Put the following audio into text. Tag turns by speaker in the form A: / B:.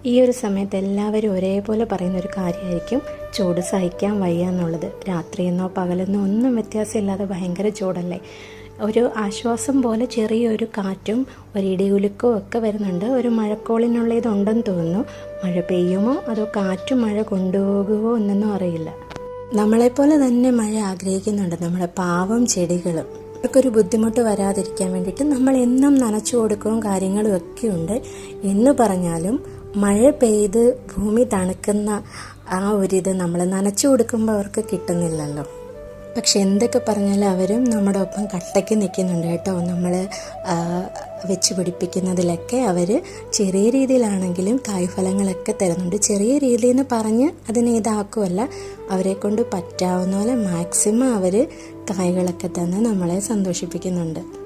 A: ഈ ഒരു സമയത്ത് എല്ലാവരും ഒരേപോലെ പറയുന്നൊരു കാര്യമായിരിക്കും ചൂട് സഹിക്കാൻ വയ്യ എന്നുള്ളത്. രാത്രിയെന്നോ പകലെന്നോ ഒന്നും വ്യത്യാസമില്ലാതെ ഭയങ്കര ചൂടല്ലേ. ഒരു ആശ്വാസം പോലെ ചെറിയൊരു കാറ്റും ഒരു ഇടികുലുക്കവും ഒക്കെ വരുന്നുണ്ട്. ഒരു മഴക്കോളിനുള്ള ഇതുണ്ടെന്ന് തോന്നുന്നു. മഴ പെയ്യുമോ അതോ കാറ്റ് മഴ കൊണ്ടുപോകുമോ എന്നൊന്നും അറിയില്ല. നമ്മളെപ്പോലെ തന്നെ മഴ ആഗ്രഹിക്കുന്നുണ്ട് നമ്മുടെ പാവം ചെടികളും. അവർക്കൊരു ബുദ്ധിമുട്ട് വരാതിരിക്കാൻ വേണ്ടിയിട്ട് നമ്മൾ എന്നും നനച്ചു കൊടുക്കുകയും കാര്യങ്ങളും ഒക്കെ ഉണ്ട്. എന്ന് പറഞ്ഞാലും മഴ പെയ്ത് ഭൂമി തണുക്കുന്ന ആ ഒരിത് നമ്മൾ നനച്ചു കൊടുക്കുമ്പോൾ അവർക്ക് കിട്ടുന്നില്ലല്ലോ. പക്ഷെ എന്തൊക്കെ പറഞ്ഞാലും അവരും നമ്മുടെ ഒപ്പം കട്ടയ്ക്ക് നിൽക്കുന്നുണ്ട് കേട്ടോ. നമ്മൾ വെച്ച് പിടിപ്പിക്കുന്നതിലൊക്കെ അവർ ചെറിയ രീതിയിലാണെങ്കിലും കായ്ഫലങ്ങളൊക്കെ തരുന്നുണ്ട്. ചെറിയ രീതിയിൽ എന്ന് പറഞ്ഞ് അതിനെ ഇതാക്കുമല്ല, അവരെ കൊണ്ട് പറ്റാവുന്ന പോലെ മാക്സിമം അവർ കായ്കളൊക്കെ തന്ന് നമ്മളെ സന്തോഷിപ്പിക്കുന്നുണ്ട്.